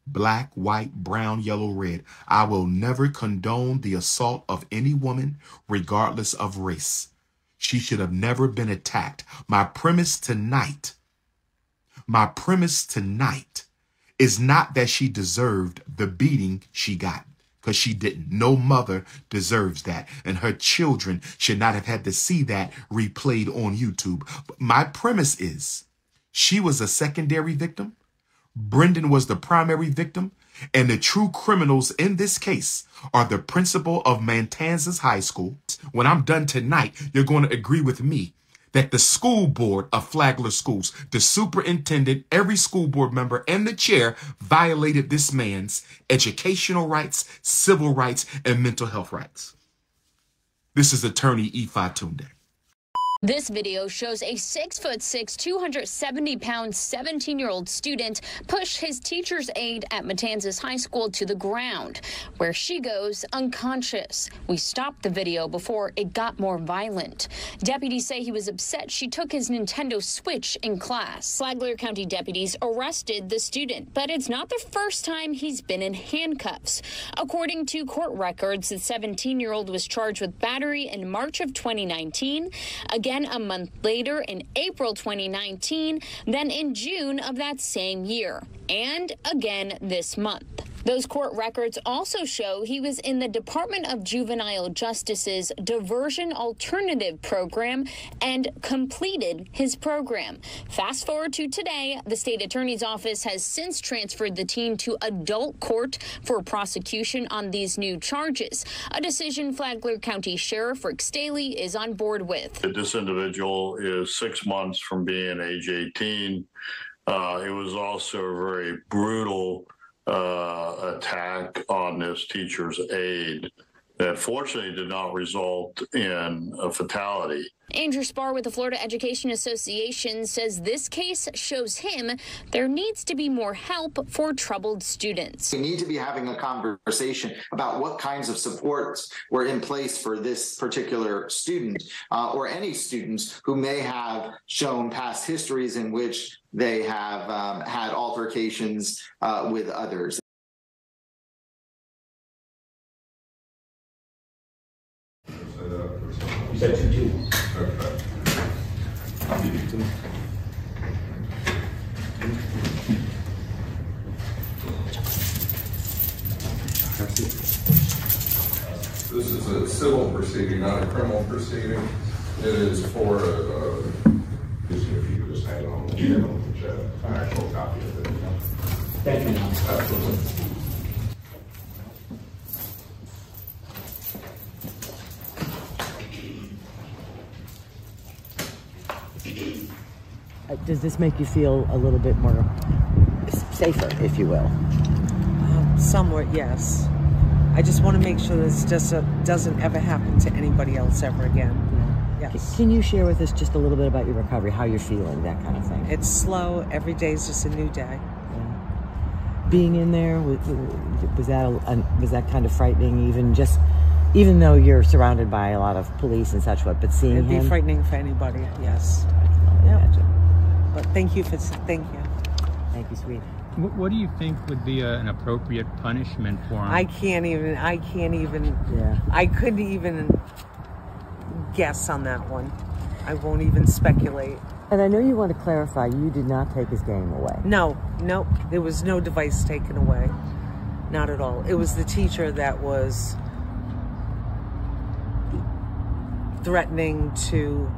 black, white, brown, yellow, red. I will never condone the assault of any woman, regardless of race. She should have never been attacked. My premise tonight is not that she deserved the beating she got, because she didn't. No mother deserves that, and her children should not have had to see that replayed on YouTube. But my premise is she was a secondary victim. Brendan was the primary victim, and the true criminals in this case are the principal of Matanzas High School. When I'm done tonight, you're going to agree with me that the school board of Flagler Schools, the superintendent, every school board member, and the chair violated this man's educational rights, civil rights, and mental health rights. This is attorney Ifa Tunde. This video shows a 6'6", 270-pound 17-year-old student push his teacher's aide at Matanzas High School to the ground, where she goes unconscious. We stopped the video before it got more violent. Deputies say he was upset she took his Nintendo Switch in class. Flagler County deputies arrested the student, but it's not the first time he's been in handcuffs. According to court records, the 17-year-old was charged with battery in March of 2019. Again, a month later in April 2019, then in June of that same year, and again this month. Those court records also show he was in the Department of Juvenile Justice's Diversion Alternative Program and completed his program. Fast forward to today, the state attorney's office has since transferred the teen to adult court for prosecution on these new charges, a decision Flagler County Sheriff Rick Staley is on board with. This individual is 6 months from being age 18. It was also a very brutal attack on this teacher's aide that fortunately did not result in a fatality. Andrew Spar with the Florida Education Association says this case shows him there needs to be more help for troubled students. We need to be having a conversation about what kinds of supports were in place for this particular student or any students who may have shown past histories in which they have had altercations with others. You said 2-2. This is a civil proceeding, not a criminal proceeding. It is for Just if you could just hang on the chair, which an actual copy of it. Thank you. Absolutely. Does this make you feel a little bit more safer, if you will? Somewhat, yes. I just want to make sure this just doesn't ever happen to anybody else ever again. Yeah. Yes. Can you share with us just a little bit about your recovery, how you're feeling, that kind of thing? It's slow. Every day is just a new day. Yeah. Being in there, was that kind of frightening, even though you're surrounded by a lot of police and such, but seeing him? It'd be frightening for anybody, yes. I can only imagine. But thank you, Thank you, sweet. What do you think would be an appropriate punishment for him? I couldn't even guess on that one. I won't even speculate. And I know you want to clarify, you did not take his game away. No, there was no device taken away. Not at all. It was the teacher that was threatening to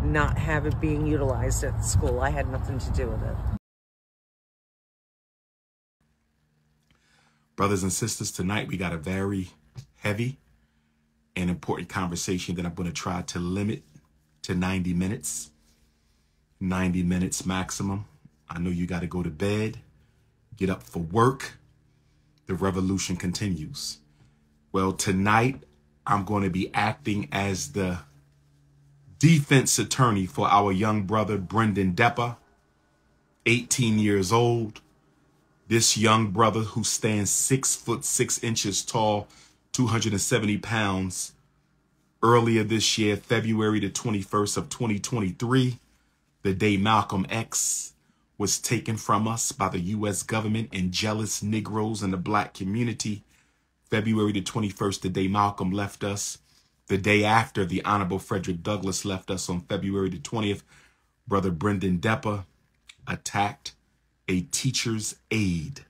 not have it being utilized at the school. I had nothing to do with it. Brothers and sisters, tonight we got a very heavy and important conversation that I'm going to try to limit to 90 minutes. 90 minutes maximum. I know you got to go to bed, get up for work. The revolution continues. Well, tonight I'm going to be acting as the defense attorney for our young brother, Brendan Depa, 18 years old. This young brother who stands 6'6" tall, 270 pounds. Earlier this year, February the 21st of 2023, the day Malcolm X was taken from us by the U.S. government and jealous Negroes in the black community. February the 21st, the day Malcolm left us. The day after, the Honorable Frederick Douglass left us on February the 20th. Brother Brendan Depa attacked a teacher's aide.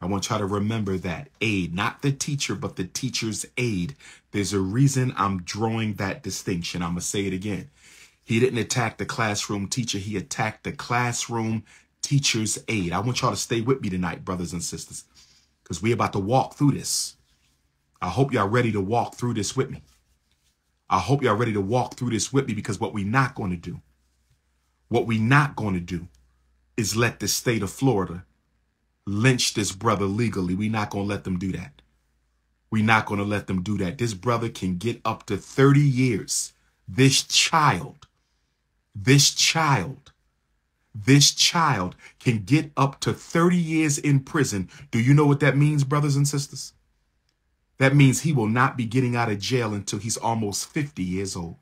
I want y'all to remember that. Aide, not the teacher, but the teacher's aide. There's a reason I'm drawing that distinction. I'm going to say it again. He didn't attack the classroom teacher. He attacked the classroom teacher's aide. I want y'all to stay with me tonight, brothers and sisters, because we're about to walk through this. I hope y'all ready to walk through this with me. I hope y'all ready to walk through this with me, because what we're not going to do, is let the state of Florida lynch this brother legally. We're not going to let them do that. We're not going to let them do that. This brother can get up to 30 years. This child can get up to 30 years in prison. Do you know what that means, brothers and sisters? That means he will not be getting out of jail until he's almost 50 years old.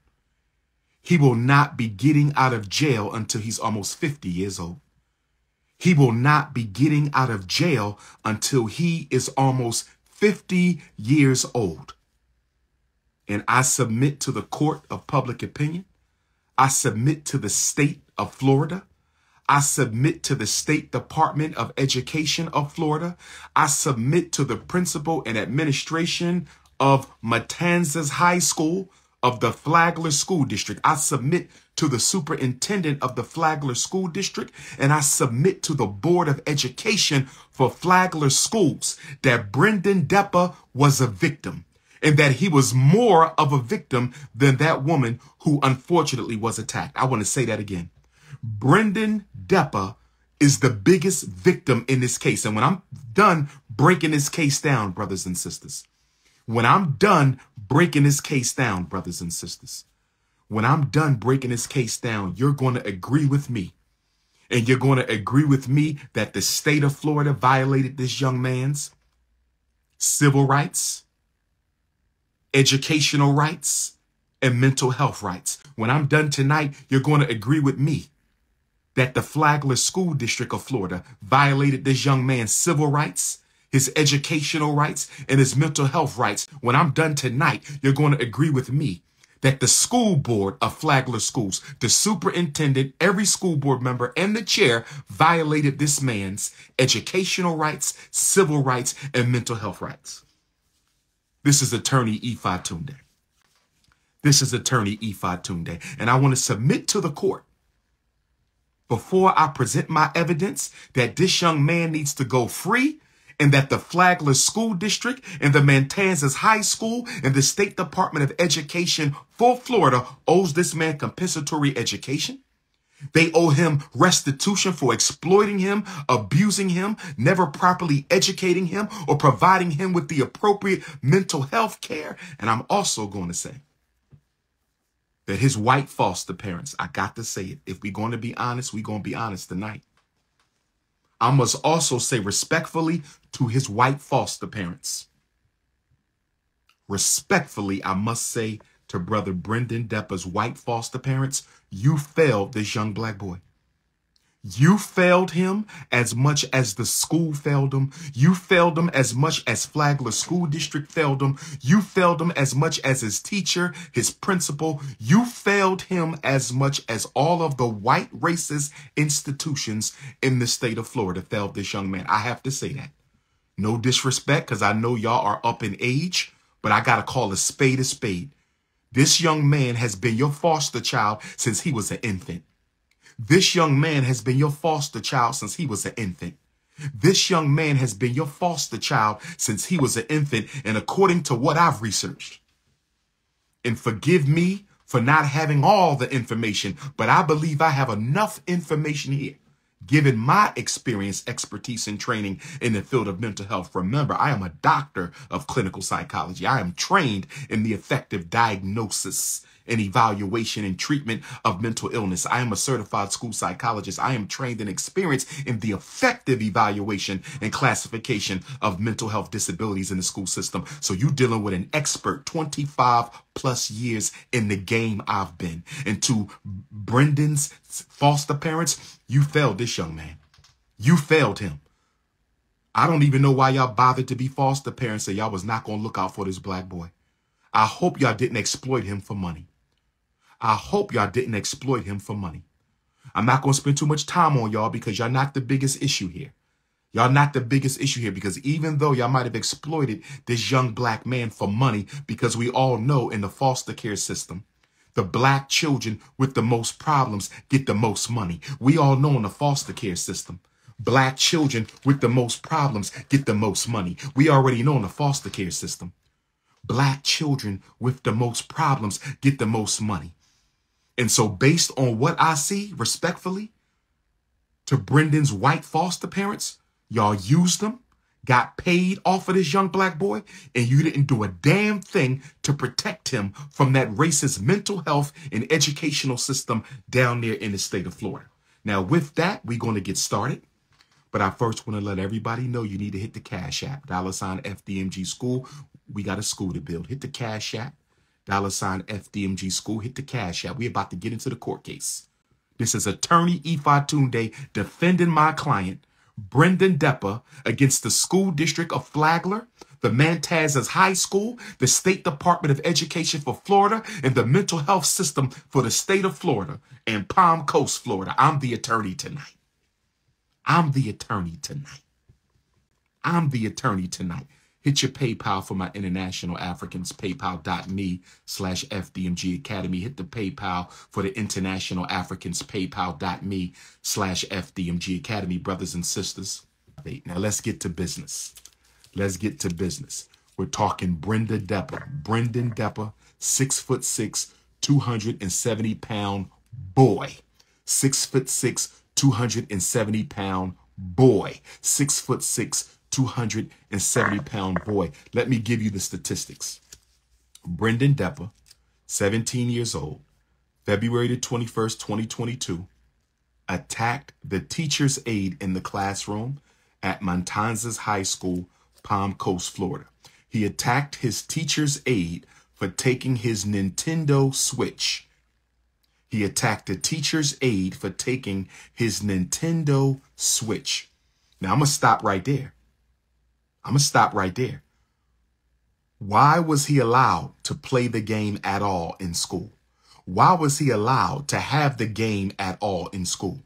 He will not be getting out of jail until he's almost 50 years old. He will not be getting out of jail until he is almost 50 years old. And I submit to the court of public opinion. I submit to the state of Florida. I submit to the State Department of Education of Florida. I submit to the principal and administration of Matanzas High School of the Flagler School District. I submit to the superintendent of the Flagler School District, and I submit to the Board of Education for Flagler Schools that Brendan Depa was a victim, and that he was more of a victim than that woman who unfortunately was attacked. I want to say that again. Brendan Depa is the biggest victim in this case. And when I'm done breaking this case down, brothers and sisters, when I'm done breaking this case down, brothers and sisters, when I'm done breaking this case down, you're going to agree with me. And you're going to agree with me that the state of Florida violated this young man's civil rights, educational rights, and mental health rights. When I'm done tonight, you're going to agree with me that the Flagler School District of Florida violated this young man's civil rights, his educational rights, and his mental health rights. When I'm done tonight, you're going to agree with me that the school board of Flagler Schools, the superintendent, every school board member, and the chair violated this man's educational rights, civil rights, and mental health rights. This is Attorney Ifa Tunde. This is Attorney Ifa Tunde. And I want to submit to the court, before I present my evidence, that this young man needs to go free, and that the Flagler School District and the Matanzas High School and the State Department of Education for Florida owes this man compensatory education. They owe him restitution for exploiting him, abusing him, never properly educating him, or providing him with the appropriate mental health care. And I'm also going to say that his white foster parents, I got to say it, if we're going to be honest, we're going to be honest tonight. I must also say respectfully to his white foster parents. Respectfully, I must say to Brother Brendan Depa's white foster parents, you failed this young black boy. You failed him as much as the school failed him. You failed him as much as Flagler School District failed him. You failed him as much as his teacher, his principal. You failed him as much as all of the white racist institutions in the state of Florida failed this young man. I have to say that. No disrespect, because I know y'all are up in age, but I got to call a spade a spade. This young man has been your foster child since he was an infant. This young man has been your foster child since he was an infant. This young man has been your foster child since he was an infant. And according to what I've researched, and forgive me for not having all the information, but I believe I have enough information here, given my experience, expertise, and training in the field of mental health. Remember, I am a doctor of clinical psychology. I am trained in the effective diagnosis and evaluation and treatment of mental illness. I am a certified school psychologist. I am trained and experienced in the effective evaluation and classification of mental health disabilities in the school system. So you're dealing with an expert, 25 plus years in the game I've been. And to Brendan's foster parents, you failed this young man. You failed him. I don't even know why y'all bothered to be foster parents, so y'all was not going to look out for this black boy. I hope y'all didn't exploit him for money. I hope y'all didn't exploit him for money. I'm not going to spend too much time on y'all because y'all not the biggest issue here. Y'all not the biggest issue here because even though y'all might have exploited this young black man for money, because we all know in the foster care system, the black children with the most problems get the most money. We all know in the foster care system, black children with the most problems get the most money. We already know in the foster care system, black children with the most problems get the most money. And so based on what I see, respectfully, to Brendan's white foster parents, y'all used them, got paid off of this young black boy, and you didn't do a damn thing to protect him from that racist mental health and educational system down there in the state of Florida. Now, with that, we're going to get started. But I first want to let everybody know you need to hit the Cash App, $FDMG School. We got a school to build. Hit the Cash App, $FDMG School. Hit the Cash App. We're about to get into the court case. This is attorney Ifatunde defending my client, Brendan Depa, against the school district of Flagler, the Matanzas High School, the State Department of Education for Florida, and the mental health system for the state of Florida and Palm Coast, Florida. I'm the attorney tonight. I'm the attorney tonight. I'm the attorney tonight. Hit your PayPal for my international Africans, paypal.me/FDMG Academy. Hit the PayPal for the international Africans, paypal.me/FDMG Academy, brothers and sisters. Now let's get to business. Let's get to business. We're talking Brendan Depa. Brendan Depa, 6'6", 270-pound boy. 6'6", 270-pound boy. 6'6", 270-pound boy. Let me give you the statistics. Brendan Depa, 17 years old, February the 21st, 2022, attacked the teacher's aide in the classroom at Matanzas High School, Palm Coast, Florida. He attacked his teacher's aide for taking his Nintendo Switch. He attacked the teacher's aide for taking his Nintendo Switch. Now, I'm going to stop right there. Why was he allowed to play the game at all in school? Why was he allowed to have the game at all in school?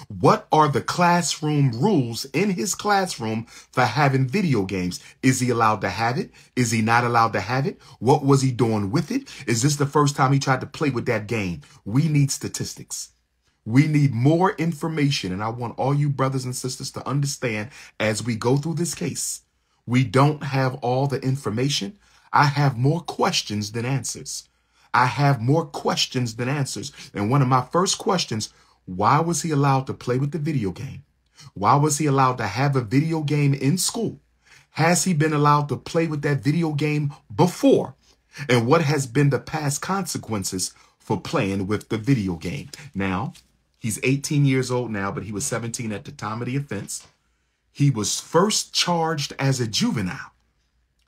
What are the classroom rules in his classroom for having video games? Is he allowed to have it? Is he not allowed to have it? What was he doing with it? Is this the first time he tried to play with that game? We need statistics. We need more information. And I want all you brothers and sisters to understand as we go through this case, we don't have all the information. I have more questions than answers. I have more questions than answers. And one of my first questions, why was he allowed to play with the video game? Why was he allowed to have a video game in school? Has he been allowed to play with that video game before? And what has been the past consequences for playing with the video game? Now, he's 18 years old now, but he was 17 at the time of the offense. He was first charged as a juvenile.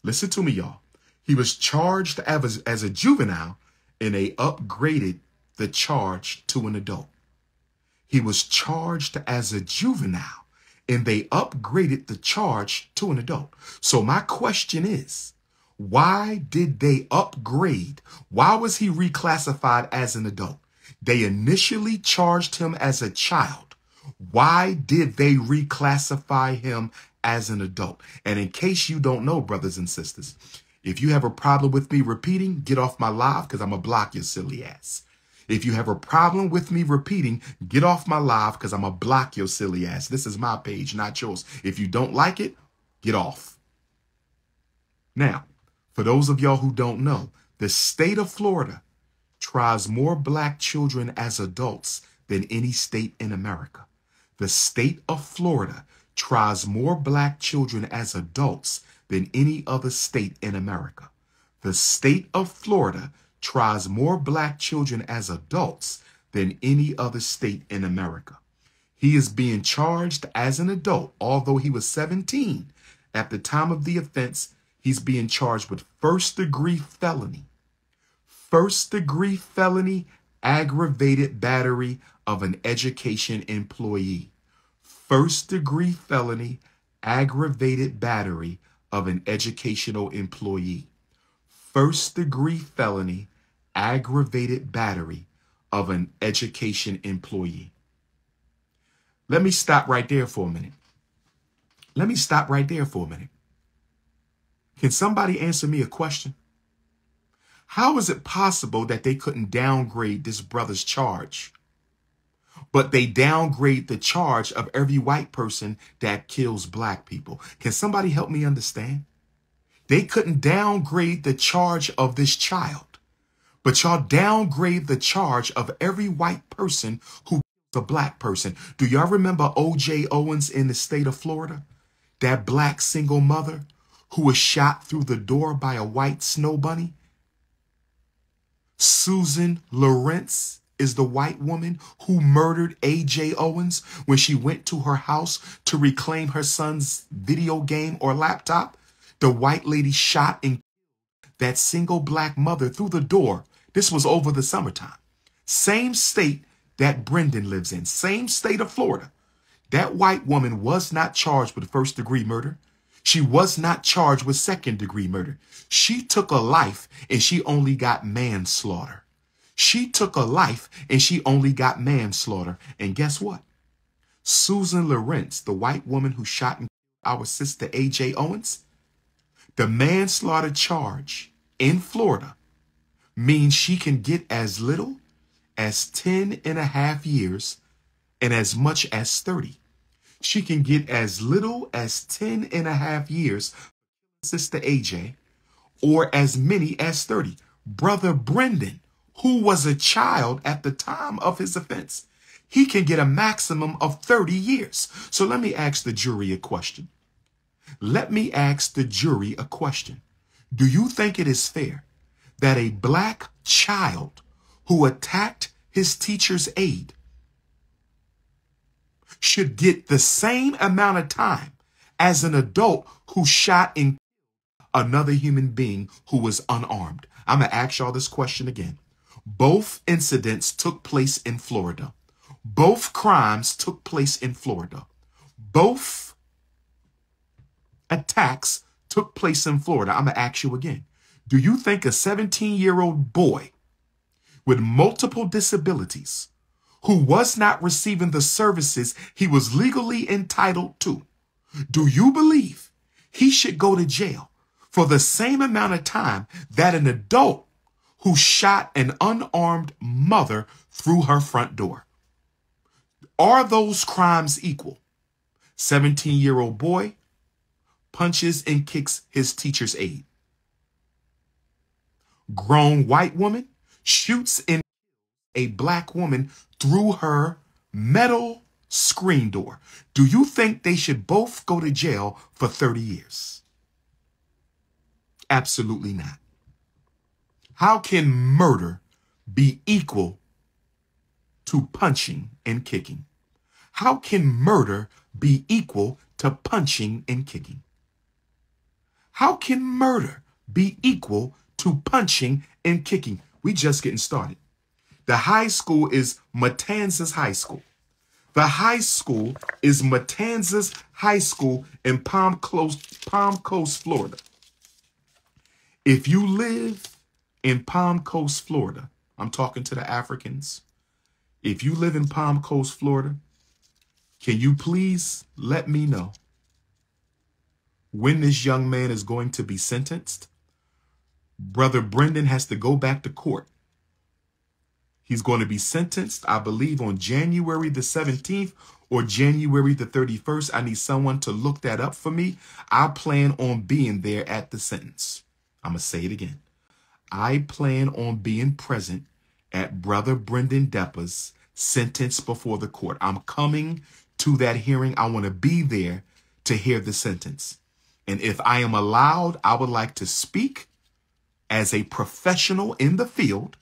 Listen to me, y'all. He was charged as a juvenile, and they upgraded the charge to an adult. He was charged as a juvenile, and they upgraded the charge to an adult. So my question is, why did they upgrade? Why was he reclassified as an adult? They initially charged him as a child. Why did they reclassify him as an adult? And in case you don't know, brothers and sisters, if you have a problem with me repeating, get off my live because I'm going to block your silly ass. If you have a problem with me repeating, get off my live because I'm going to block your silly ass. This is my page, not yours. If you don't like it, get off. Now, for those of y'all who don't know, the state of Florida tries more black children as adults than any state in America. The state of Florida tries more black children as adults than any other state in America. The state of Florida tries more black children as adults than any other state in America. He is being charged as an adult, although he was 17 at the time of the offense. He's being charged with first-degree felony. First-degree felony, aggravated battery of an education employee. First-degree felony, aggravated battery of an educational employee. First-degree felony, aggravated battery of an education employee. Let me stop right there for a minute. Let me stop right there for a minute. Can somebody answer me a question? How is it possible that they couldn't downgrade this brother's charge, but they downgrade the charge of every white person that kills black people? Can somebody help me understand? They couldn't downgrade the charge of this child, but y'all downgrade the charge of every white person who kills a black person. Do y'all remember O.J. Owens in the state of Florida? That black single mother who was shot through the door by a white snow bunny? Susan Lawrence is the white woman who murdered A.J. Owens when she went to her house to reclaim her son's video game or laptop. The white lady shot and killed that single black mother through the door. This was over the summertime. Same state that Brendan lives in, same state of Florida. That white woman was not charged with first-degree murder. She was not charged with second-degree murder. She took a life and she only got manslaughter. She took a life and she only got manslaughter. And guess what? Susan Lawrence, the white woman who shot and killed our sister A.J. Owens, the manslaughter charge in Florida means she can get as little as 10.5 years and as much as 30. She can get as little as 10.5 years, Sister AJ, or as many as 30. Brother Brendan, who was a child at the time of his offense, he can get a maximum of 30 years. So let me ask the jury a question. Let me ask the jury a question. Do you think it is fair that a black child who attacked his teacher's aide should get the same amount of time as an adult who shot and killed another human being who was unarmed? I'm going to ask y'all this question again. Both incidents took place in Florida. Both crimes took place in Florida. Both attacks took place in Florida. I'm going to ask you again. Do you think a 17-year-old boy with multiple disabilities who was not receiving the services he was legally entitled to, do you believe he should go to jail for the same amount of time that an adult who shot an unarmed mother through her front door? Are those crimes equal? 17-year-old boy punches and kicks his teacher's aide. Grown white woman shoots and a black woman through her metal screen door. Do you think they should both go to jail for 30 years? Absolutely not. How can murder be equal to punching and kicking? How can murder be equal to punching and kicking? How can murder be equal to punching and kicking? We just getting started. The high school is Matanzas High School. The high school is Matanzas High School in Palm Coast, Florida. If you live in Palm Coast, Florida, I'm talking to the Africans. If you live in Palm Coast, Florida, can you please let me know when this young man is going to be sentenced? Brother Brendan has to go back to court. He's going to be sentenced, I believe, on January the 17th or January the 31st. I need someone to look that up for me. I plan on being there at the sentence. I'm going to say it again. I plan on being present at Brother Brendan Depa's sentence before the court. I'm coming to that hearing. I want to be there to hear the sentence. And if I am allowed, I would like to speak as a professional in the field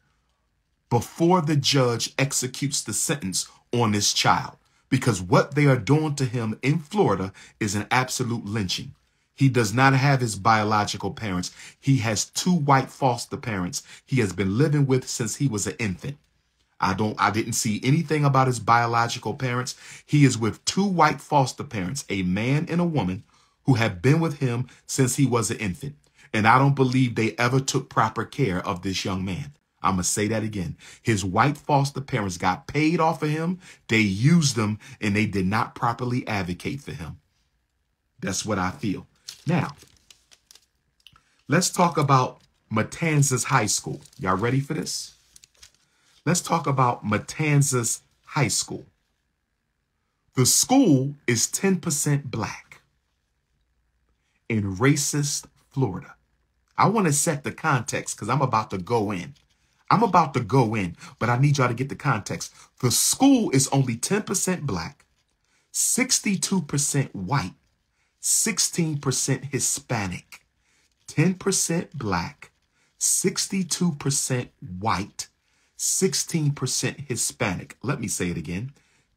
before the judge executes the sentence on this child. Because what they are doing to him in Florida is an absolute lynching. He does not have his biological parents. He has 2 white foster parents he has been living with since he was an infant. I didn't see anything about his biological parents. He is with 2 white foster parents, a man and a woman, who have been with him since he was an infant. And I don't believe they ever took proper care of this young man. I'm going to say that again. His white foster parents got paid off of him. They used him, and they did not properly advocate for him. That's what I feel. Now, let's talk about Matanzas High School. Y'all ready for this? Let's talk about Matanzas High School. The school is 10% black in racist Florida. I want to set the context because I'm about to go in. But I need y'all to get the context. The school is only 10% black, 62% white, 16% Hispanic, 10% black, 62% white, 16% Hispanic. Let me say it again.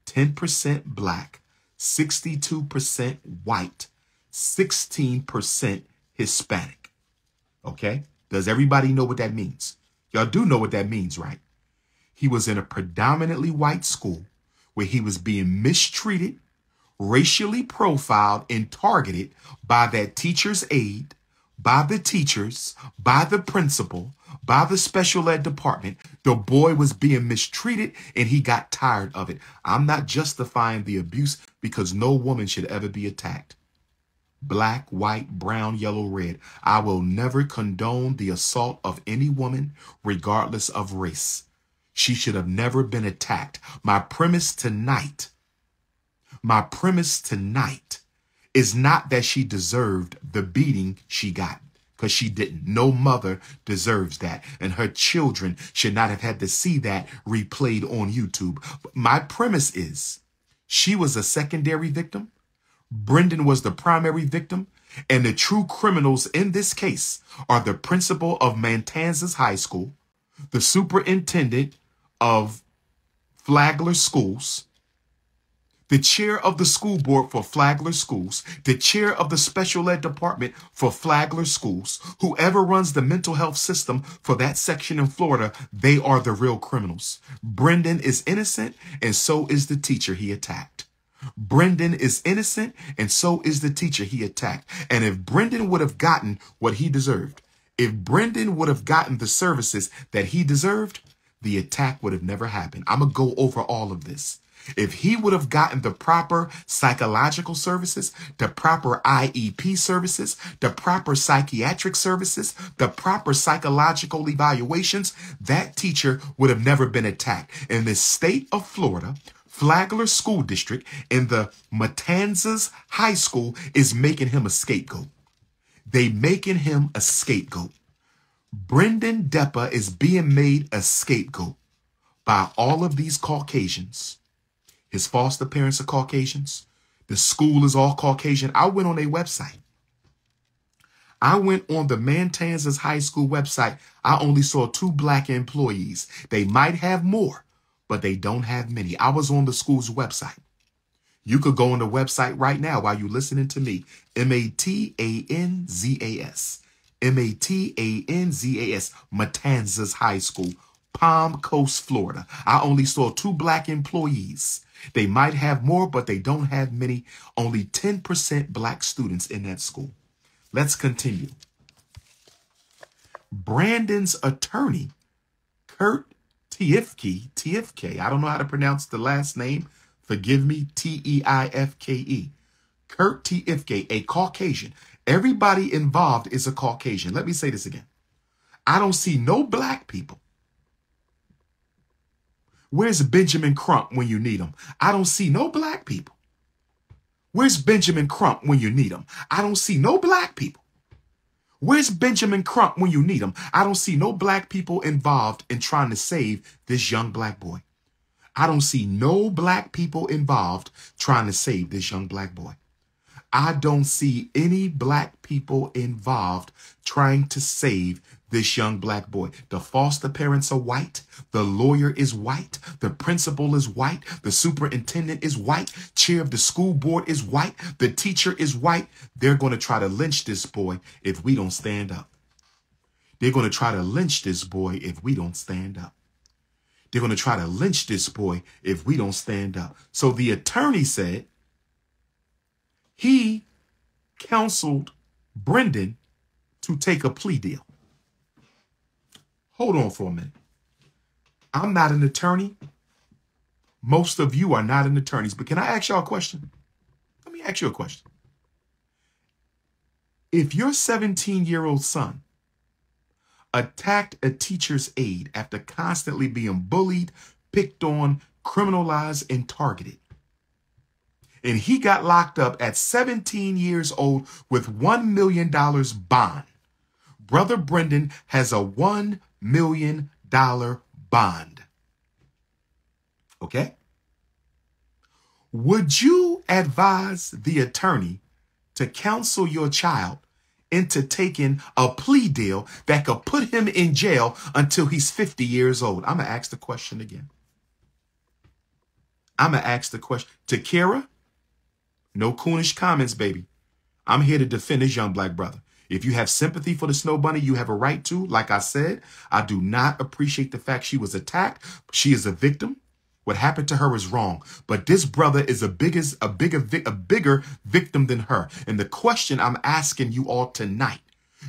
10% black, 62% white, 16% Hispanic. Okay? Does everybody know what that means? Y'all do know what that means, right? He was in a predominantly white school where he was being mistreated, racially profiled, and targeted by that teacher's aide, by the teachers, by the principal, by the special ed department. The boy was being mistreated and he got tired of it. I'm not justifying the abuse because no woman should ever be attacked. Black, white, brown, yellow, red. I will never condone the assault of any woman, regardless of race. She should have never been attacked. My premise tonight is not that she deserved the beating she got, because she didn't. No mother deserves that, and her children should not have had to see that replayed on YouTube. But my premise is she was a secondary victim. Brendan was the primary victim, and the true criminals in this case are the principal of Matanzas High School, the superintendent of Flagler Schools, the chair of the school board for Flagler Schools, the chair of the special ed department for Flagler Schools, whoever runs the mental health system for that section in Florida. They are the real criminals. Brendan is innocent, and so is the teacher he attacked. Brendan is innocent, and so is the teacher he attacked. And if Brendan would have gotten what he deserved, if Brendan would have gotten the services that he deserved, the attack would have never happened. I'm going to go over all of this. If he would have gotten the proper psychological services, the proper IEP services, the proper psychiatric services, the proper psychological evaluations, that teacher would have never been attacked. In the state of Florida, Flagler School District and the Matanzas High School is making him a scapegoat. They making him a scapegoat. Brendan Depa is being made a scapegoat by all of these Caucasians. His foster parents are Caucasians. The school is all Caucasian. I went on their website. I went on the Matanzas High School website. I only saw 2 black employees. They might have more, but they don't have many. I was on the school's website. You could go on the website right now while you're listening to me. Matanzas. Matanzas. Matanzas High School, Palm Coast, Florida. I only saw 2 black employees. They might have more, but they don't have many. Only 10% black students in that school. Let's continue. Brandon's attorney, Kurt Tiefke, I don't know how to pronounce the last name. Forgive me, Tiefke. Kurt Tiefke, a Caucasian. Everybody involved is a Caucasian. Let me say this again. I don't see no black people. Where's Benjamin Crump when you need him? I don't see no black people. Where's Benjamin Crump when you need him? I don't see no black people. Where's Benjamin Crump when you need him? I don't see no black people involved in trying to save this young black boy. I don't see no black people involved trying to save this young black boy. I don't see any black people involved trying to save this young black boy. The foster parents are white. The lawyer is white. The principal is white. The superintendent is white. Chair of the school board is white. The teacher is white. They're going to try to lynch this boy if we don't stand up. They're going to try to lynch this boy if we don't stand up. They're going to try to lynch this boy if we don't stand up. So the attorney said he counseled Brendan to take a plea deal. Hold on for a minute. I'm not an attorney. Most of you are not an attorneys, but can I ask y'all a question? Let me ask you a question. If your 17-year-old son attacked a teacher's aide after constantly being bullied, picked on, criminalized, and targeted, and he got locked up at 17 years old with $1 million bond, Brother Brendan has a $1 million bond. Okay? Would you advise the attorney to counsel your child into taking a plea deal that could put him in jail until he's 50 years old? I'm going to ask the question again. I'm going to ask the question. Takira, no coonish comments, baby. I'm here to defend this young black brother. If you have sympathy for the Snow Bunny, you have a right to. Like I said, I do not appreciate the fact she was attacked. She is a victim. What happened to her is wrong. But this brother is a bigger victim than her. And the question I'm asking you all tonight,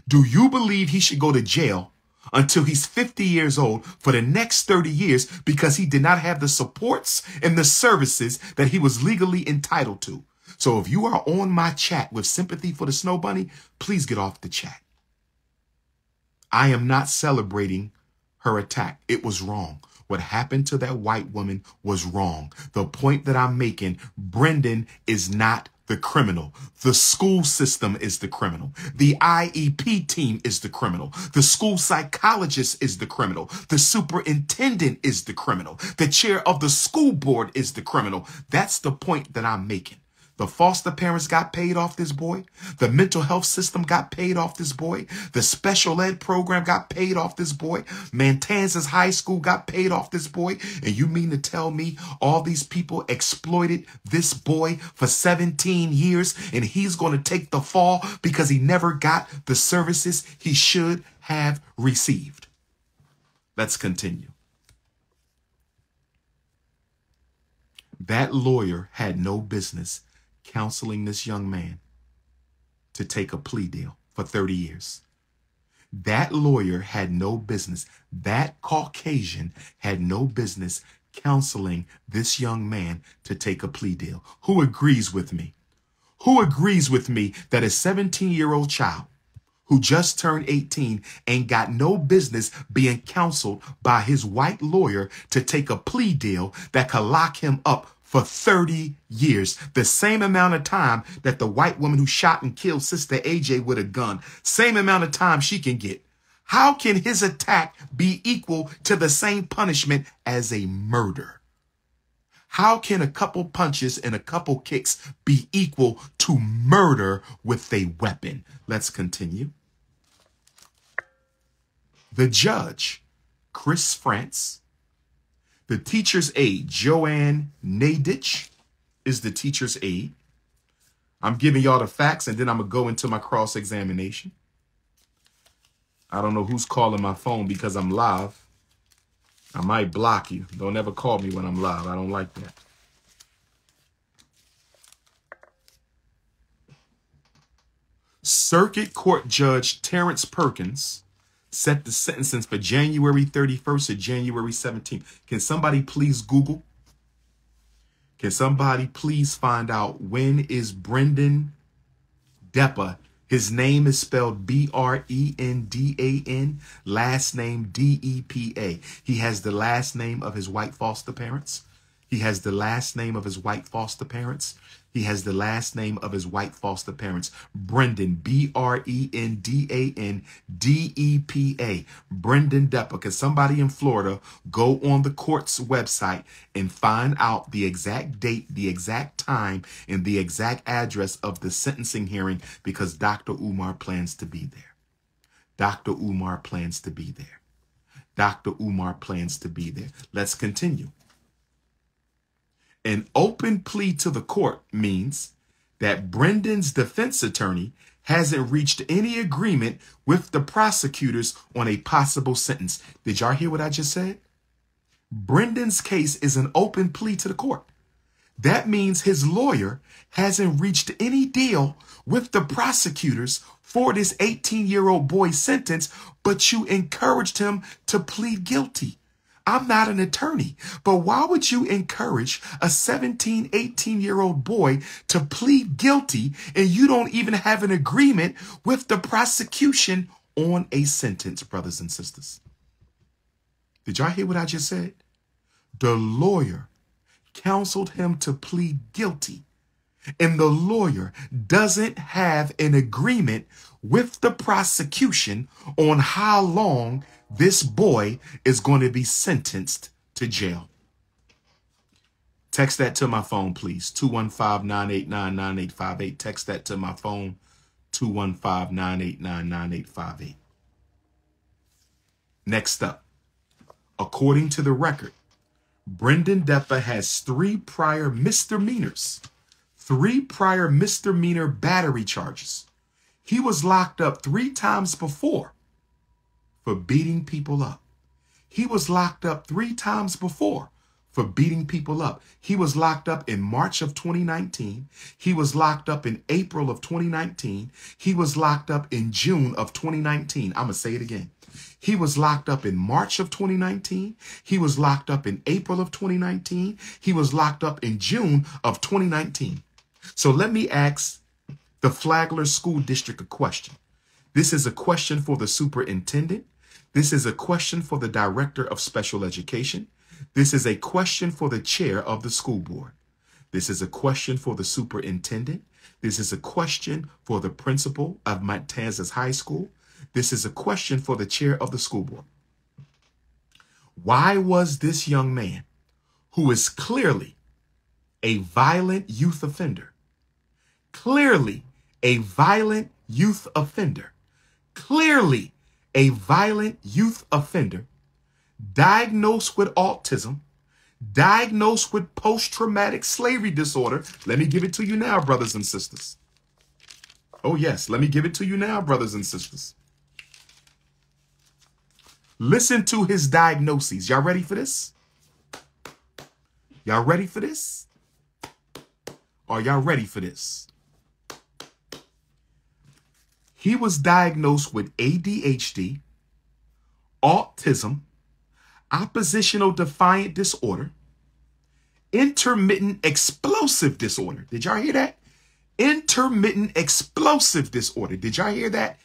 do you believe he should go to jail until he's 50 years old for the next 30 years because he did not have the supports and the services that he was legally entitled to? So if you are on my chat with sympathy for the Snow Bunny, please get off the chat. I am not celebrating her attack. It was wrong. What happened to that white woman was wrong. The point that I'm making, Brendan is not the criminal. The school system is the criminal. The IEP team is the criminal. The school psychologist is the criminal. The superintendent is the criminal. The chair of the school board is the criminal. That's the point that I'm making. The foster parents got paid off this boy. The mental health system got paid off this boy. The special ed program got paid off this boy. Matanzas High School got paid off this boy. And you mean to tell me all these people exploited this boy for 17 years and he's going to take the fall because he never got the services he should have received? Let's continue. That lawyer had no business counseling this young man to take a plea deal for 30 years. That lawyer had no business. That Caucasian had no business counseling this young man to take a plea deal. Who agrees with me? Who agrees with me that a 17-year-old child who just turned 18 ain't got no business being counseled by his white lawyer to take a plea deal that could lock him up for 30 years, the same amount of time that the white woman who shot and killed Sister AJ with a gun, same amount of time she can get? How can his attack be equal to the same punishment as a murder? How can a couple punches and a couple kicks be equal to murder with a weapon? Let's continue. The judge, Chris France, the teacher's aide, Joan Naydich, is the teacher's aide. I'm giving y'all the facts, and then I'm going to go into my cross-examination. I don't know who's calling my phone because I'm live. I might block you. Don't ever call me when I'm live. I don't like that. Circuit Court Judge Terrence Perkins set the sentencing for January 31st to January 17th. Can somebody please Google? Can somebody please find out when is Brendan Depa? His name is spelled Brendan, last name Depa. He has the last name of his white foster parents. He has the last name of his white foster parents. He has the last name of his white foster parents. Brendan, Brendan Depa. Brendan Depa. Can somebody in Florida go on the court's website and find out the exact date, the exact time, and the exact address of the sentencing hearing, because Dr. Umar plans to be there. Dr. Umar plans to be there. Dr. Umar plans to be there. Let's continue. An open plea to the court means that Brendan's defense attorney hasn't reached any agreement with the prosecutors on a possible sentence. Did y'all hear what I just said? Brendan's case is an open plea to the court. That means his lawyer hasn't reached any deal with the prosecutors for this 18-year-old boy's sentence, but you encouraged him to plead guilty. I'm not an attorney, but why would you encourage a 17, 18-year-old boy to plead guilty and you don't even have an agreement with the prosecution on a sentence, brothers and sisters? Did y'all hear what I just said? The lawyer counseled him to plead guilty, and the lawyer doesn't have an agreement with the prosecution on how long this boy is going to be sentenced to jail. Text that to my phone, please. 215-989-9858. Text that to my phone. 215-989-9858. Next up, according to the record, Brendan Depa has 3 prior misdemeanors. 3 prior misdemeanor battery charges. He was locked up 3 times before for beating people up. He was locked up 3 times before for beating people up. He was locked up in March of 2019. He was locked up in April of 2019. He was locked up in June of 2019. I'm going to say it again. He was locked up in March of 2019. He was locked up in April of 2019. He was locked up in June of 2019. So let me ask the Flagler School District a question. This is a question for the superintendent. This is a question for the director of special education. This is a question for the chair of the school board. This is a question for the superintendent. This is a question for the principal of Matanzas High School. This is a question for the chair of the school board. Why was this young man, who is clearly a violent youth offender, clearly a violent youth offender, clearly a violent youth offender, diagnosed with autism, diagnosed with post-traumatic slavery disorder? Let me give it to you now, brothers and sisters. Oh yes, let me give it to you now, brothers and sisters. Listen to his diagnoses. Y'all ready for this? Y'all ready for this? Are y'all ready for this? He was diagnosed with ADHD, autism, oppositional defiant disorder, intermittent explosive disorder. Did y'all hear that? Intermittent explosive disorder. Did y'all hear that?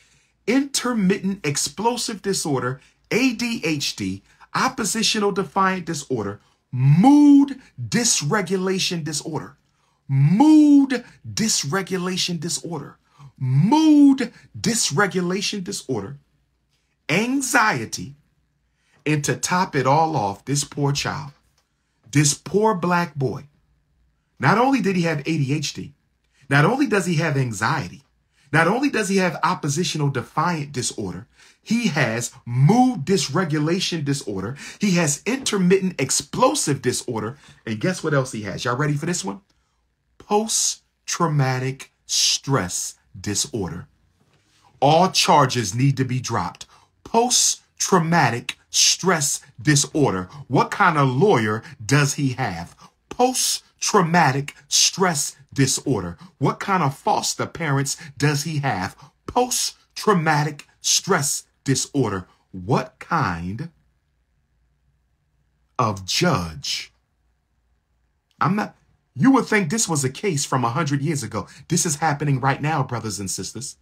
Intermittent explosive disorder, ADHD, oppositional defiant disorder, mood dysregulation disorder, mood dysregulation disorder, mood dysregulation disorder, anxiety, and to top it all off, this poor child, this poor black boy, not only did he have ADHD, not only does he have anxiety, not only does he have oppositional defiant disorder, he has mood dysregulation disorder, he has intermittent explosive disorder, and guess what else he has? Y'all ready for this one? Post-traumatic stress disorder. All charges need to be dropped. Post-traumatic stress disorder. What kind of lawyer does he have? Post-traumatic stress disorder. What kind of foster parents does he have? Post-traumatic stress disorder. What kind of judge? You would think this was a case from 100 years ago. This is happening right now, brothers and sisters.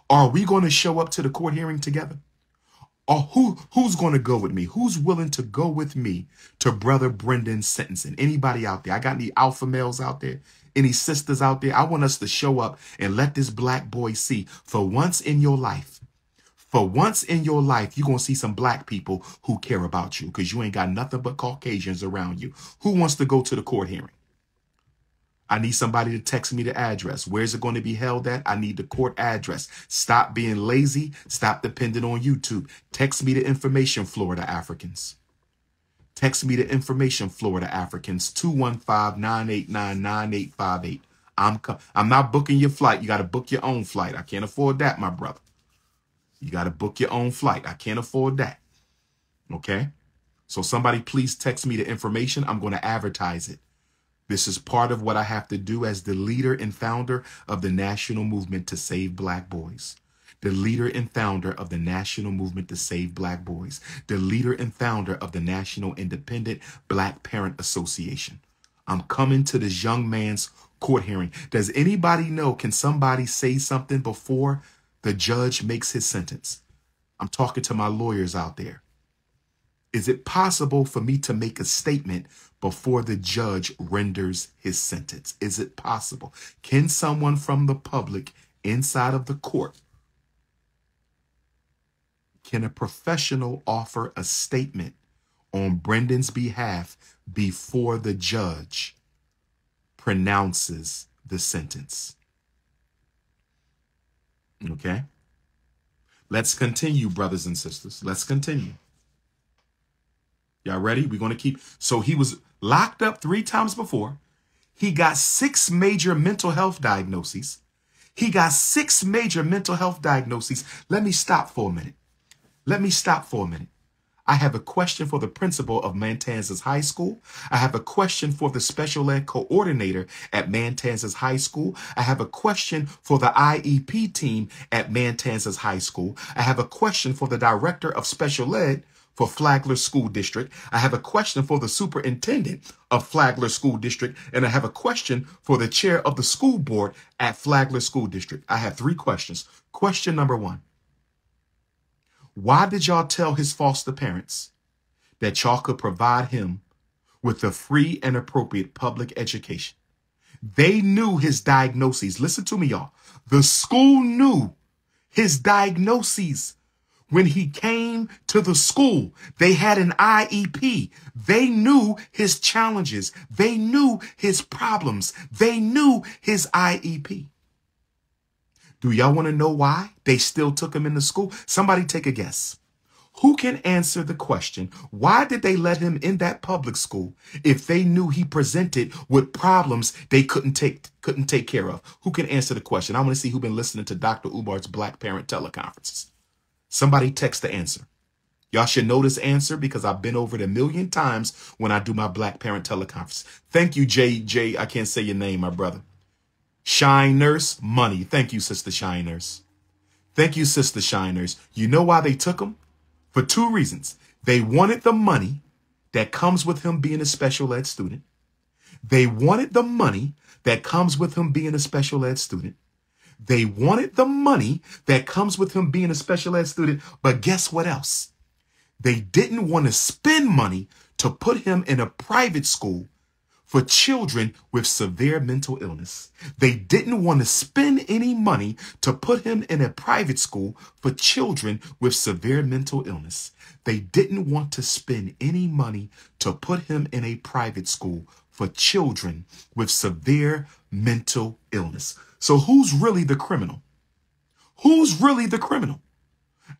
Are we going to show up to the court hearing together? Or who's going to go with me? Who's willing to go with me to Brother Brendan's sentencing? Anybody out there? I got any alpha males out there? Any sisters out there? I want us to show up and let this black boy see, for once in your life, you're going to see some black people who care about you, because you ain't got nothing but Caucasians around you. Who wants to go to the court hearing? I need somebody to text me the address. Where's it going to be held at? I need the court address. Stop being lazy. Stop depending on YouTube. Text me the information, Florida Africans. Text me the information, Florida Africans. 215-989-9858. I'm not booking your flight. You got to book your own flight. I can't afford that, my brother. You got to book your own flight. I can't afford that. Okay? So somebody please text me the information. I'm going to advertise it. This is part of what I have to do as the leader and founder of the national movement to save black boys. The leader and founder of the national movement to save black boys. The leader and founder of the National Independent Black Parent Association. I'm coming to this young man's court hearing. Does anybody know, can somebody say something before the judge makes his sentence? I'm talking to my lawyers out there. Is it possible for me to make a statement before the judge renders his sentence? Is it possible? Can someone from the public inside of the court, can a professional offer a statement on Brendan's behalf before the judge pronounces the sentence? Okay? Let's continue, brothers and sisters. Let's continue. Y'all ready? We're going to keep. So he was locked up 3 times before. He got 6 major mental health diagnoses. He got 6 major mental health diagnoses. Let me stop for a minute. I have a question for the principal of Matanzas High School. I have a question for the special ed coordinator at Matanzas High School. I have a question for the IEP team at Matanzas High School. I have a question for the director of special ed for Flagler School District. I have a question for the superintendent of Flagler School District. And I have a question for the chair of the school board at Flagler School District. I have 3 questions. Question number 1. Why did y'all tell his foster parents that y'all could provide him with a free and appropriate public education? They knew his diagnoses. Listen to me, y'all. The school knew his diagnoses. When he came to the school, they had an IEP. They knew his challenges. They knew his problems. They knew his IEP. Do y'all want to know why they still took him into school? Somebody take a guess. Who can answer the question, why did they let him in that public school if they knew he presented with problems they couldn't take care of? Who can answer the question? I want to see who's been listening to Dr. Umar's Black Parent teleconferences. Somebody text the answer. Y'all should know this answer because I've been over it 1,000,000 times when I do my Black Parent teleconference. Thank you, J. I can't say your name, my brother. Shine Nurse, money. Thank you, Sister Shine Nurse. Thank you, Sister Shine Nurse. You know why they took him? For 2 reasons. They wanted the money that comes with him being a special ed student. They wanted the money that comes with him being a special ed student. They wanted the money that comes with him being a special ed student. But guess what else? They didn't want to spend money to put him in a private school for children with severe mental illness. They didn't want to spend any money to put him in a private school for children with severe mental illness. They didn't want to spend any money to put him in a private school for children with severe mental illness. So who's really the criminal? Who's really the criminal?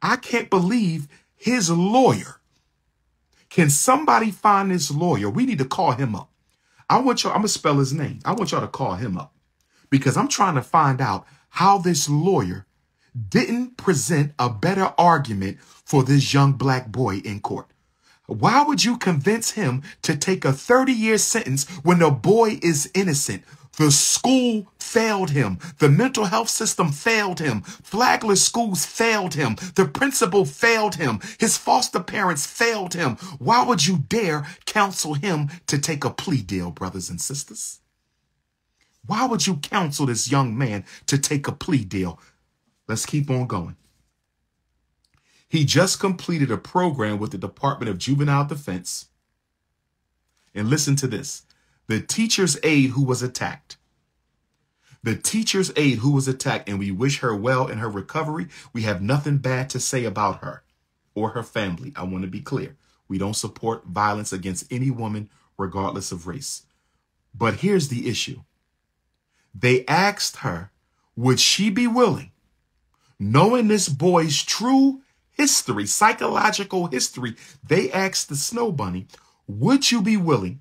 I can't believe his lawyer. Can somebody find his lawyer? We need to call him up. I'm going to spell his name. I want y'all to call him up because I'm trying to find out how this lawyer didn't present a better argument for this young black boy in court. Why would you convince him to take a 30-year sentence when the boy is innocent? The school failed him. The mental health system failed him. Flagler schools failed him. The principal failed him. His foster parents failed him. Why would you dare counsel him to take a plea deal, brothers and sisters? Why would you counsel this young man to take a plea deal? Let's keep on going. He just completed a program with the Department of Juvenile Defense. And listen to this. The teacher's aide who was attacked. The teacher's aide who was attacked, and we wish her well in her recovery. We have nothing bad to say about her or her family. I want to be clear. We don't support violence against any woman, regardless of race. But here's the issue. They asked her, would she be willing, knowing this boy's true history, psychological history, they asked the Snow Bunny, would you be willing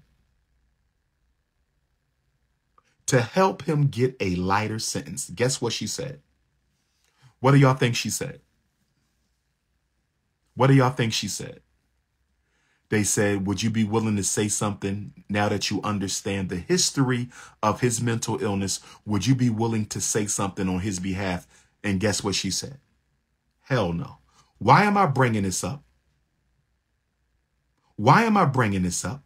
to help him get a lighter sentence? Guess what she said? What do y'all think she said? What do y'all think she said? They said, would you be willing to say something now that you understand the history of his mental illness? Would you be willing to say something on his behalf? And guess what she said? Hell no. Why am I bringing this up? Why am I bringing this up?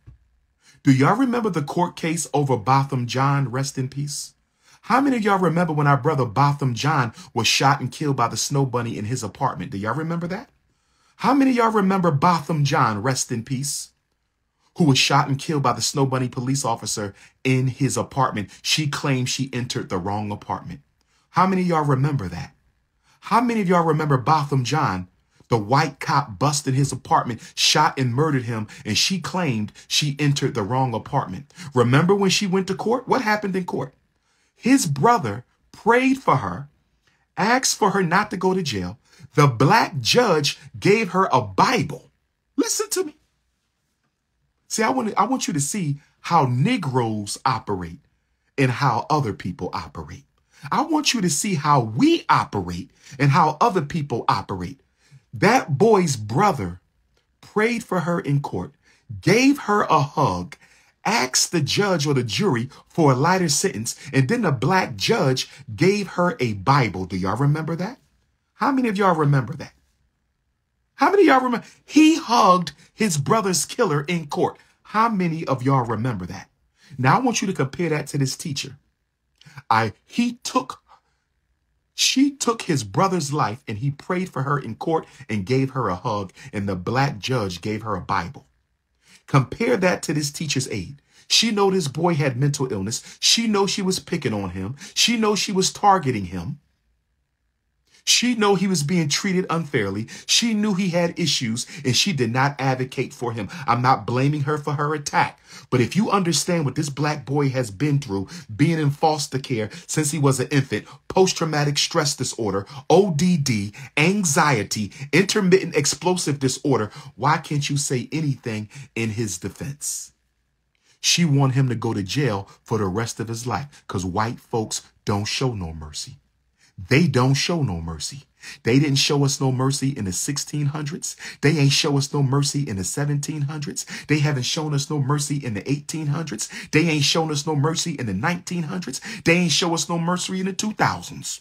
Do y'all remember the court case over Botham John, rest in peace? How many of y'all remember when our brother Botham John was shot and killed by the Snow Bunny in his apartment? Do y'all remember that? How many of y'all remember Botham John, rest in peace, who was shot and killed by the Snow Bunny police officer in his apartment? She claimed she entered the wrong apartment. How many of y'all remember that? How many of y'all remember Botham John, the white cop busted his apartment, shot and murdered him, and she claimed she entered the wrong apartment? Remember when she went to court? What happened in court? His brother prayed for her, asked for her not to go to jail. The black judge gave her a Bible. Listen to me. See, I want you to see how Negroes operate and how other people operate. I want you to see how we operate and how other people operate. That boy's brother prayed for her in court, gave her a hug, asked the judge or the jury for a lighter sentence, and then the black judge gave her a Bible. Do y'all remember that? How many of y'all remember that? How many of y'all remember? He hugged his brother's killer in court. How many of y'all remember that? Now I want you to compare that to this teacher. She took his brother's life and he prayed for her in court and gave her a hug, and the black judge gave her a Bible. Compare that to this teacher's aide. She know this boy had mental illness. She know she was picking on him. She know she was targeting him. She knew he was being treated unfairly. She knew he had issues, and she did not advocate for him. I'm not blaming her for her attack. But if you understand what this black boy has been through, being in foster care since he was an infant, post-traumatic stress disorder, ODD, anxiety, intermittent explosive disorder, why can't you say anything in his defense? She wanted him to go to jail for the rest of his life because white folks don't show no mercy. They don't show no mercy. They didn't show us no mercy in the 1600s. They ain't show us no mercy in the 1700s. They haven't shown us no mercy in the 1800s. They ain't shown us no mercy in the 1900s. They ain't show us no mercy in the 2000s.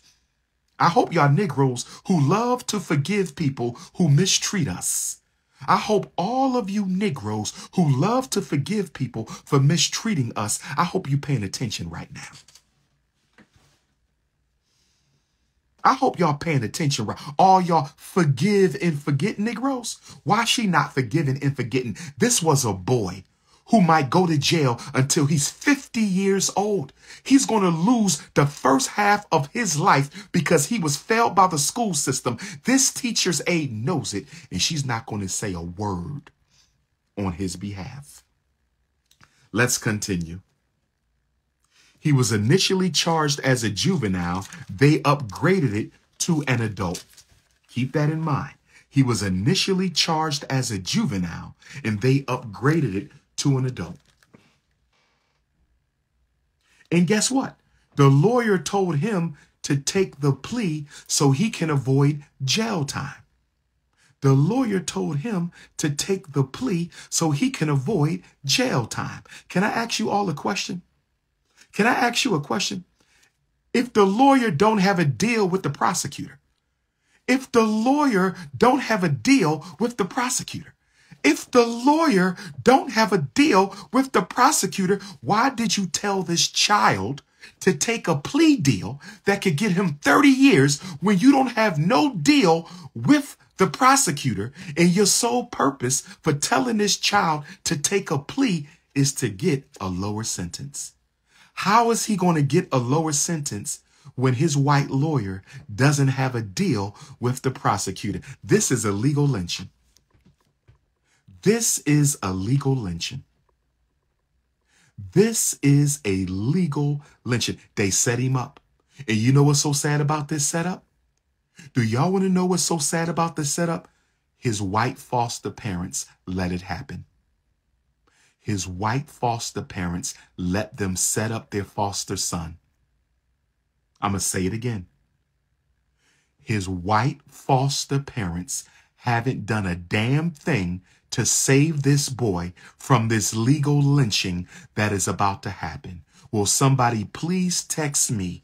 I hope y'all Negroes who love to forgive people who mistreat us. I hope all of you Negroes who love to forgive people for mistreating us, I hope you paying attention right now. I hope y'all paying attention, right? All y'all forgive and forget Negroes. Why she not forgiving and forgetting? This was a boy who might go to jail until he's 50 years old. He's going to lose the first half of his life because he was failed by the school system. This teacher's aide knows it, and she's not going to say a word on his behalf. Let's continue. He was initially charged as a juvenile. They upgraded it to an adult. Keep that in mind. He was initially charged as a juvenile, and they upgraded it to an adult. And guess what? The lawyer told him to take the plea so he can avoid jail time. The lawyer told him to take the plea so he can avoid jail time. Can I ask you all a question? Can I ask you a question? If the lawyer don't have a deal with the prosecutor, if the lawyer don't have a deal with the prosecutor, if the lawyer don't have a deal with the prosecutor, why did you tell this child to take a plea deal that could get him 30 years when you don't have no deal with the prosecutor, and your sole purpose for telling this child to take a plea is to get a lower sentence? How is he going to get a lower sentence when his white lawyer doesn't have a deal with the prosecutor? This is illegal lynching. This is illegal lynching. This is a legal lynching. They set him up. And you know what's so sad about this setup? Do y'all want to know what's so sad about this setup? His white foster parents let it happen. His white foster parents let them set up their foster son. I'm going to say it again. His white foster parents haven't done a damn thing to save this boy from this legal lynching that is about to happen. Will somebody please text me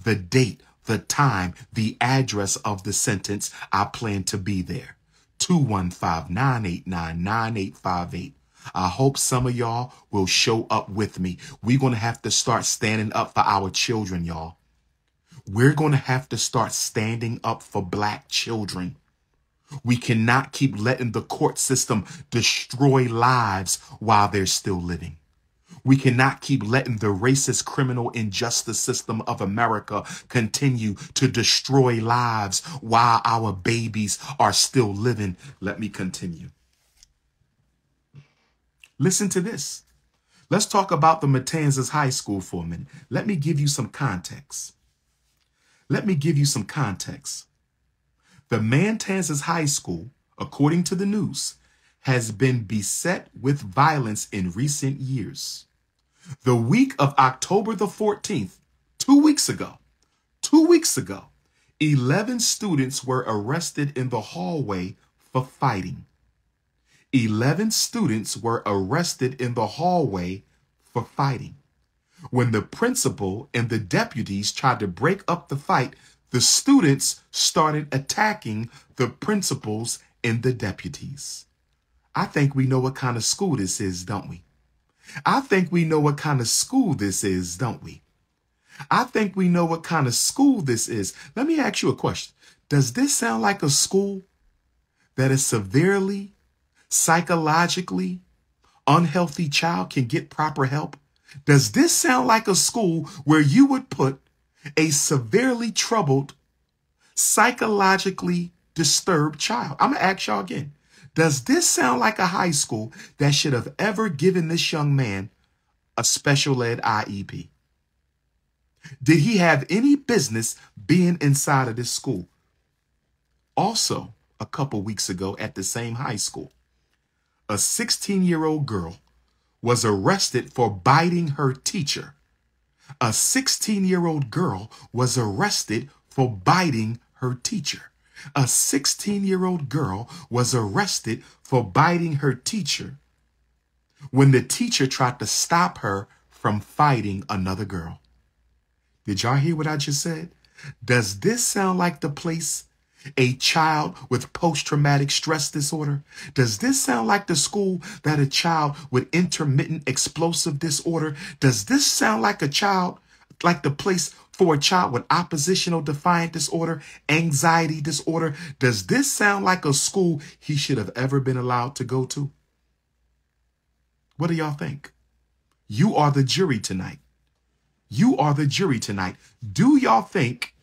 the date, the time, the address of the sentence? I plan to be there. 215-989-9858. I hope some of y'all will show up with me. We're going to have to start standing up for our children, y'all. We're going to have to start standing up for black children. We cannot keep letting the court system destroy lives while they're still living. We cannot keep letting the racist criminal injustice system of America continue to destroy lives while our babies are still living. Let me continue. Listen to this. Let's talk about the Matanzas High School for a minute. Let me give you some context. The Matanzas High School, according to the news, has been beset with violence in recent years. The week of October the 14th, 2 weeks ago, 11 students were arrested in the hallway for fighting. 11 students were arrested in the hallway for fighting. When the principal and the deputies tried to break up the fight, the students started attacking the principals and the deputies. I think we know what kind of school this is, don't we? I think we know what kind of school this is, don't we? Let me ask you a question. Does this sound like a school that a severely, psychologically unhealthy child can get proper help? Does this sound like a school where you would put a severely troubled, psychologically disturbed child? I'm going to ask y'all again. Does this sound like a high school that should have ever given this young man a special ed IEP? Did he have any business being inside of this school? Also, a couple weeks ago at the same high school, a 16-year-old girl was arrested for biting her teacher. A 16-year-old girl was arrested for biting her teacher. A 16-year-old girl was arrested for biting her teacher when the teacher tried to stop her from fighting another girl. Did y'all hear what I just said? Does this sound like the place a child with post-traumatic stress disorder? Does this sound like the school that a child with intermittent explosive disorder? Does this sound like the place for a child with oppositional defiant disorder, anxiety disorder? Does this sound like a school he should have ever been allowed to go to? What do y'all think? You are the jury tonight. Do y'all think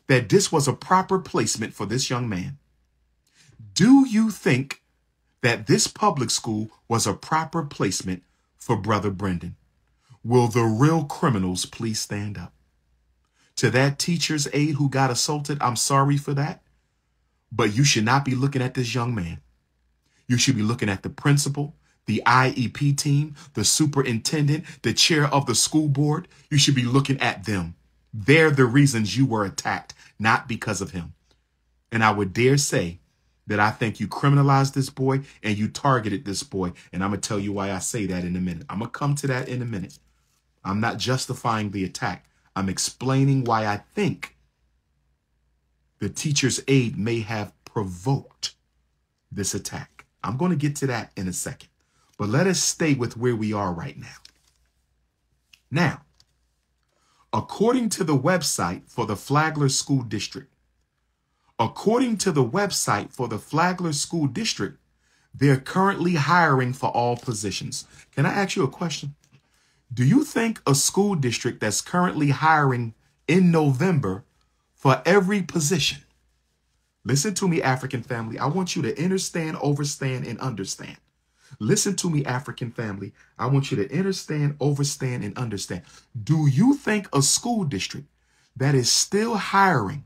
that this was a proper placement for this young man? Do you think that this public school was a proper placement for Brother Brendan? Will the real criminals please stand up? To that teacher's aide who got assaulted, I'm sorry for that, but you should not be looking at this young man. You should be looking at the principal, the IEP team, the superintendent, the chair of the school board. You should be looking at them. They're the reasons you were attacked, not because of him. And I would dare say that I think you criminalized this boy and you targeted this boy. And I'm going to tell you why I say that in a minute. I'm going to come to that in a minute. I'm not justifying the attack. I'm explaining why I think the teacher's aide may have provoked this attack. I'm going to get to that in a second. But let us stay with where we are right now. Now, according to the website for the Flagler School District, they're currently hiring for all positions. Can I ask you a question? Do you think a school district that's currently hiring in November for every position? Listen to me, African family. I want you to understand, overstand, and understand. Listen to me, African family. I want you to understand, overstand, and understand. Do you think a school district that is still hiring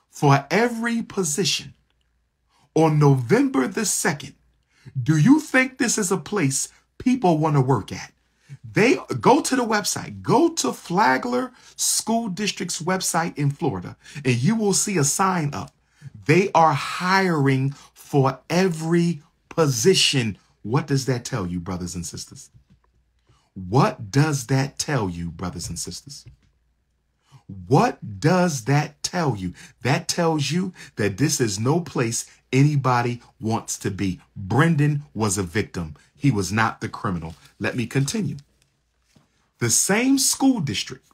for every position on November the 2nd, do you think this is a place people want to work at? They go to the website, go to Flagler School District's website in Florida, and you will see a sign up. They are hiring for every position. What does that tell you, brothers and sisters? What does that tell you, brothers and sisters? What does that tell you? That tells you that this is no place anybody wants to be. Brendan was a victim. He was not the criminal. Let me continue. The same school district,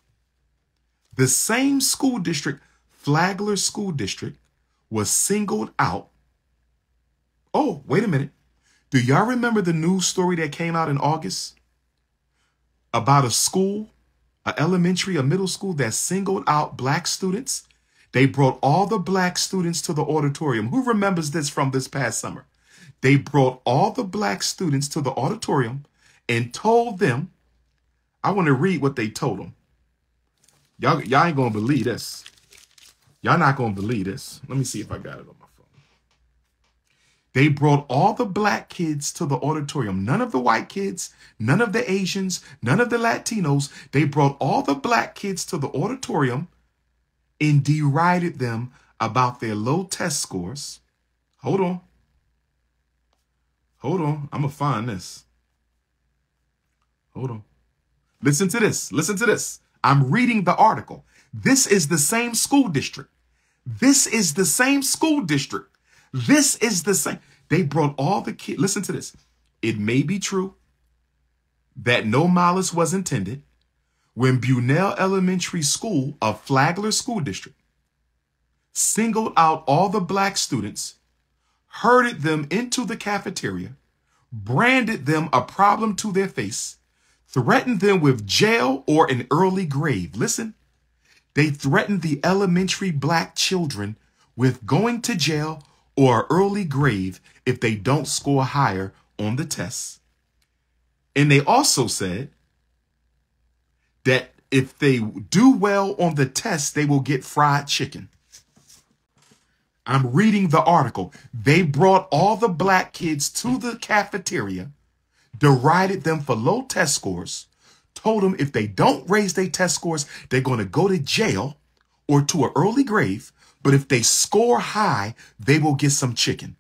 Flagler School District, was singled out. Oh, wait a minute. Do y'all remember the news story that came out in August about a school, an elementary, a middle school that singled out black students? They brought all the black students to the auditorium. Who remembers this from this past summer? They brought all the black students to the auditorium and told them, I want to read what they told them. Y'all ain't going to believe this. Y'all not going to believe this. Let me see if I got it on my phone. They brought all the black kids to the auditorium. None of the white kids, none of the Asians, none of the Latinos. They brought all the black kids to the auditorium and derided them about their low test scores. Hold on. I'm going to find this. Hold on. Listen to this. I'm reading the article. This is the same school district. They brought all the kids. Listen to this. It may be true that no malice was intended when Bunnell Elementary School of Flagler School District singled out all the black students, herded them into the cafeteria, branded them a problem to their face, threatened them with jail or an early grave. Listen, they threatened the elementary black children with going to jail or early grave if they don't score higher on the tests. And they also said that if they do well on the test, they will get fried chicken. I'm reading the article. They brought all the black kids to the cafeteria, derided them for low test scores, told them if they don't raise their test scores, they're going to go to jail or to an early grave. But if they score high, they will get some chicken.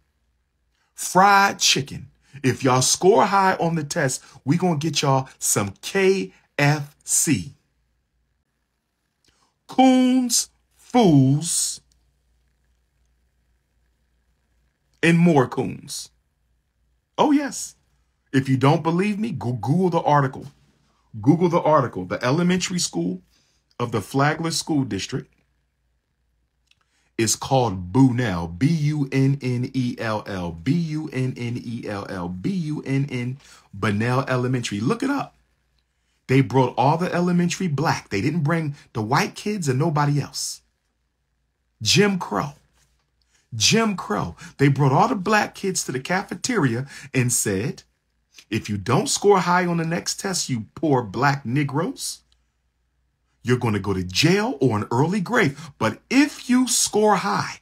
Fried chicken. If y'all score high on the test, we're going to get y'all some KFC. Coons, fools, and more coons. Oh, yes. If you don't believe me, go Google the article. Google the article. The elementary school of the Flagler School District is called Bunnell, Bunnell, Bunnell, Bunnell Elementary. Look it up. They brought all the elementary black. They didn't bring the white kids and nobody else. Jim Crow. They brought all the black kids to the cafeteria and said, if you don't score high on the next test, you poor black Negroes, you're going to go to jail or an early grave. But if you score high,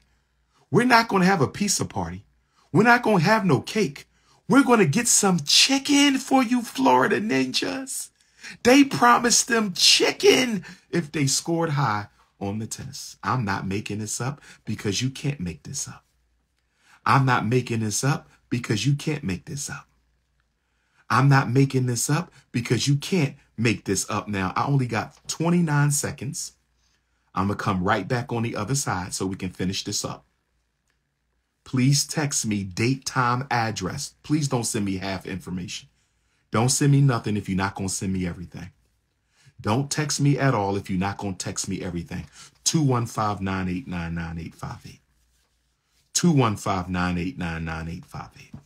we're not going to have a pizza party. We're not going to have no cake. We're going to get some chicken for you Florida ninjas. They promised them chicken if they scored high on the test. I'm not making this up because you can't make this up. I'm not making this up because you can't make this up. I'm not making this up because you can't make this up now. I only got 29 seconds. I'm going to come right back on the other side so we can finish this up. Please text me date, time, address. Please don't send me half information. Don't send me nothing if you're not going to send me everything. Don't text me at all if you're not going to text me everything. 215-989-9858. 215-989-9858.